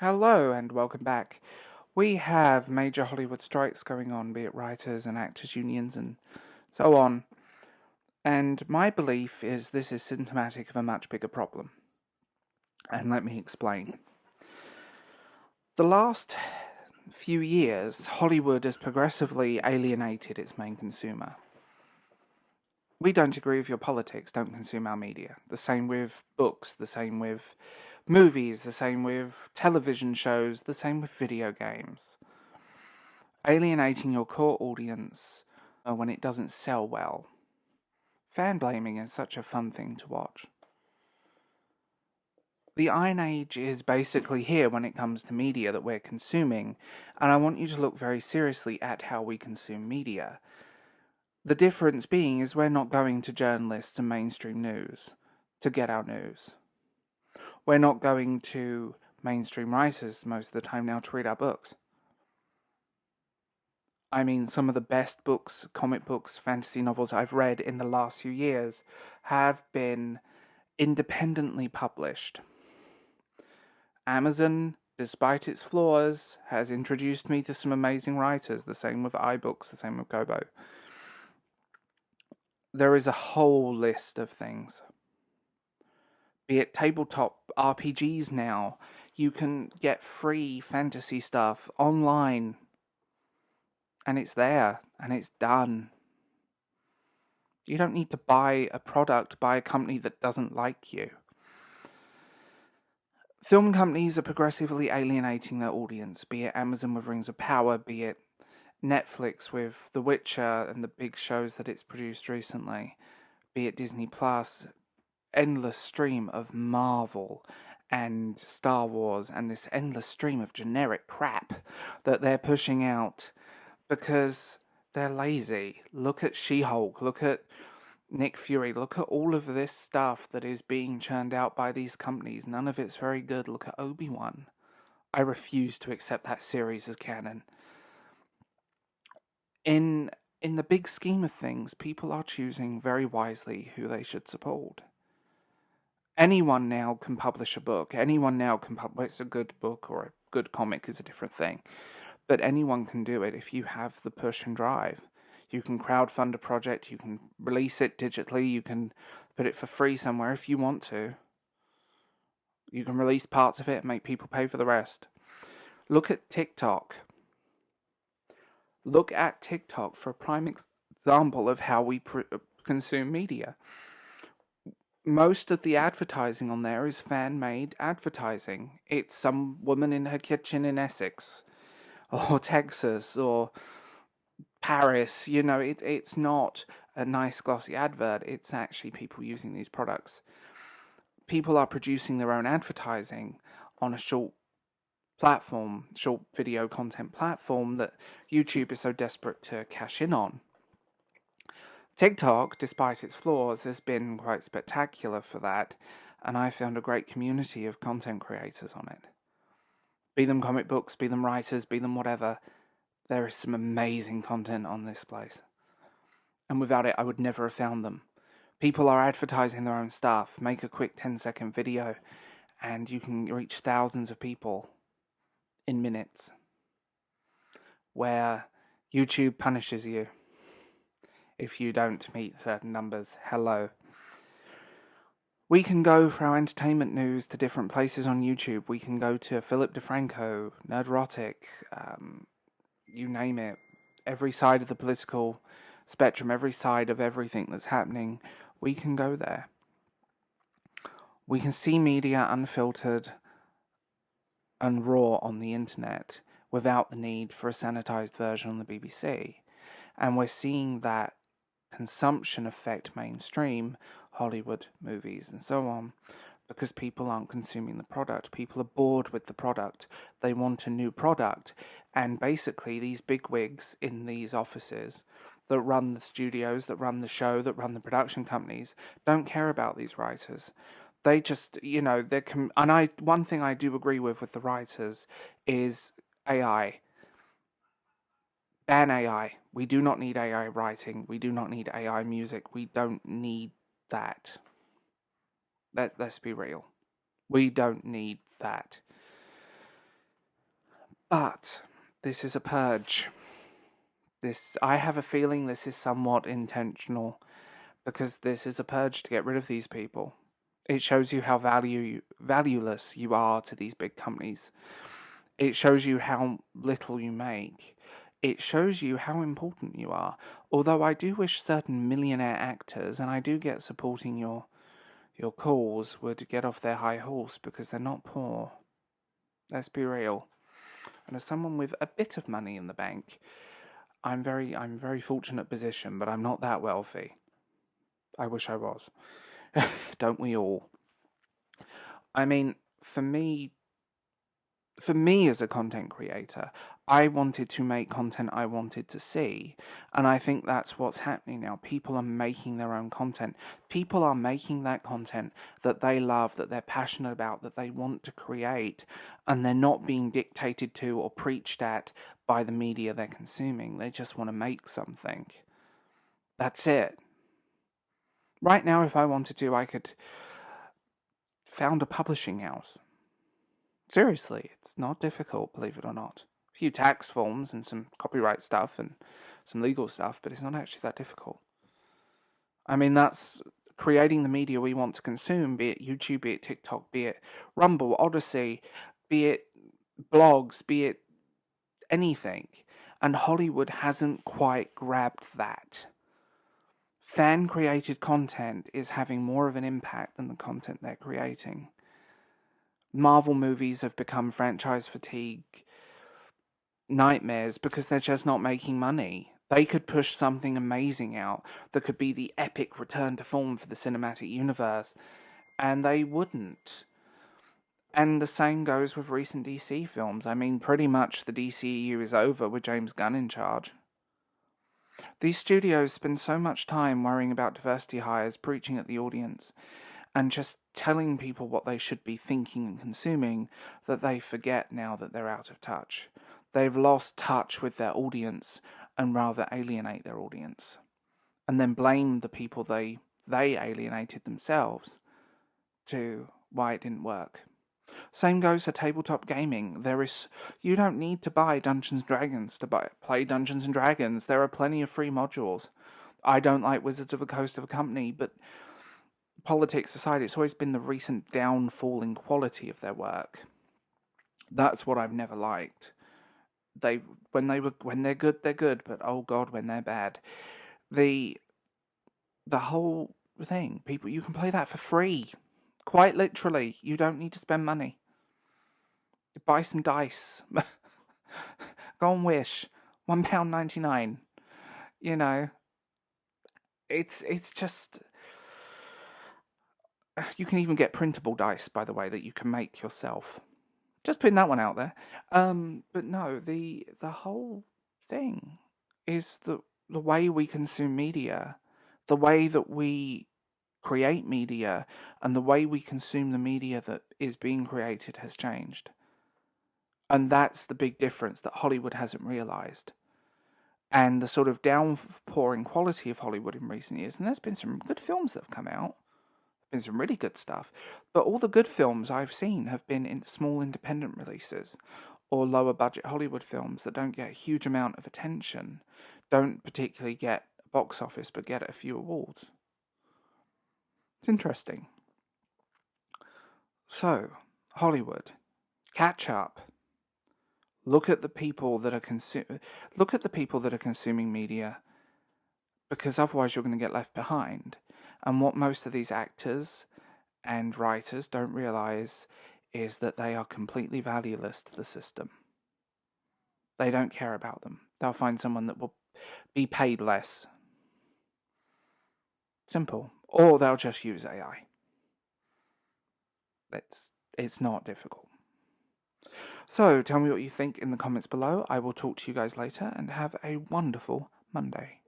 Hello and welcome back. We have major Hollywood strikes going on, be it writers and actors unions and so on. And my belief is this is symptomatic of a much bigger problem. And let me explain. The last few years, Hollywood has progressively alienated its main consumer. We don't agree with your politics, don't consume our media. The same with books, the same with movies, the same with television shows, the same with video games. Alienating your core audience when it doesn't sell well. Fan blaming is such a fun thing to watch. The Iron Age is basically here when it comes to media that we're consuming, and I want you to look very seriously at how we consume media. The difference being is we're not going to journalists and mainstream news to get our news. We're not going to mainstream writers most of the time now to read our books. I mean, some of the best books, comic books, fantasy novels I've read in the last few years have been independently published. Amazon, despite its flaws, has introduced me to some amazing writers. The same with iBooks, the same with Kobo. There is a whole list of things. Be it tabletop RPGs now, you can get free fantasy stuff online. And it's there, and it's done. You don't need to buy a product by a company that doesn't like you. Film companies are progressively alienating their audience, be it Amazon with Rings of Power, be it Netflix with The Witcher and the big shows that it's produced recently, be it Disney Plus, endless stream of Marvel and Star Wars and this endless stream of generic crap that they're pushing out because they're lazy. Look at She-Hulk, look at Nick Fury, look at all of this stuff that is being churned out by these companies. None of it's very good. Look at Obi-Wan. I refuse to accept that series as canon. In the big scheme of things, people are choosing very wisely who they should support. Anyone now can publish a book. Anyone now can publish a good book or a good comic is a different thing. But anyone can do it if you have the push and drive. You can crowdfund a project, you can release it digitally, you can put it for free somewhere if you want to. You can release parts of it and make people pay for the rest. Look at TikTok. Look at TikTok for a prime example of how we consume media. Most of the advertising on there is fan-made advertising. It's some woman in her kitchen in Essex or Texas or Paris, it's not a nice glossy advert, it's actually people using these products. People are producing their own advertising on a short video content platform that YouTube is so desperate to cash in on. TikTok, despite its flaws, has been quite spectacular for that, and I found a great community of content creators on it. Be them comic books, be them writers, be them whatever. There is some amazing content on this place. And without it, I would never have found them. People are advertising their own stuff. Make a quick 10-second video, and you can reach thousands of people in minutes. Where YouTube punishes you if you don't meet certain numbers. Hello. We can go for our entertainment news to different places on YouTube. We can go to Philip DeFranco, Nerdrotic, you name it. Every side of the political spectrum, every side of everything that's happening, we can go there. We can see media unfiltered and raw on the internet without the need for a sanitized version on the BBC. And we're seeing that consumption affect mainstream Hollywood movies and so on because people aren't consuming the product. People are bored with the product. They want a new product. And basically these bigwigs in these offices that run the studios, that run the show, that run the production companies, don't care about these writers. They just, one thing I do agree with the writers is AI. Ban AI. We do not need AI writing. We do not need AI music. We don't need that. Let's be real. We don't need that. But this is a purge. I have a feeling this is somewhat intentional, because this is a purge to get rid of these people. It shows you how valueless you are to these big companies. It shows you how little you make. It shows you how important you are. Although I do wish certain millionaire actors, and I do get supporting your cause, would get off their high horse, because they're not poor. Let's be real. And as someone with a bit of money in the bank, I'm very fortunate position, but I'm not that wealthy. I wish I was. Don't we all? I mean, for me as a content creator, I wanted to make content I wanted to see, and I think that's what's happening now. People are making their own content. People are making that content that they love, that they're passionate about, that they want to create, and they're not being dictated to or preached at by the media they're consuming. They just want to make something. That's it. Right now, if I wanted to, I could found a publishing house. Seriously, it's not difficult, believe it or not. A few tax forms and some copyright stuff and some legal stuff, but it's not actually that difficult. I mean, that's creating the media we want to consume, be it YouTube, be it TikTok, be it Rumble, Odyssey, be it blogs, be it anything. And Hollywood hasn't quite grabbed that. Fan-created content is having more of an impact than the content they're creating. Marvel movies have become franchise fatigue nightmares because they're just not making money. They could push something amazing out that could be the epic return to form for the cinematic universe, and they wouldn't. And the same goes with recent DC films. I mean, pretty much the DCEU is over with James Gunn in charge. These studios spend so much time worrying about diversity hires, preaching at the audience, and just telling people what they should be thinking and consuming, that they forget now that they're out of touch. They've lost touch with their audience and rather alienate their audience. And then blame the people they alienated themselves to why it didn't work. Same goes for tabletop gaming. You don't need to buy Dungeons & Dragons to play Dungeons & Dragons. There are plenty of free modules. I don't like Wizards of the Coast of a Company, but politics aside, it's always been the recent downfall in quality of their work. That's what I've never liked. When they're good, they're good, but oh god, when they're bad. The whole thing, people, you can play that for free. Quite literally, you don't need to spend money. You buy some dice. Go on Wish. £1.99. You know, it's just. You can even get printable dice, by the way, that you can make yourself. Just putting that one out there. But no, the whole thing is the way we consume media, the way that we create media, and the way we consume the media that is being created has changed. And that's the big difference that Hollywood hasn't realised. And the sort of downpouring quality of Hollywood in recent years, and there's been some good films that have come out. Been some really good stuff, but all the good films I've seen have been in small independent releases or lower budget Hollywood films that don't get a huge amount of attention, don't particularly get a box office, but get a few awards. It's interesting. So, Hollywood, catch up. Look at the people that are consuming media, because otherwise you're going to get left behind. And what most of these actors and writers don't realise is that they are completely valueless to the system. They don't care about them. They'll find someone that will be paid less. Simple. Or they'll just use AI. It's not difficult. So, tell me what you think in the comments below. I will talk to you guys later, and have a wonderful Monday.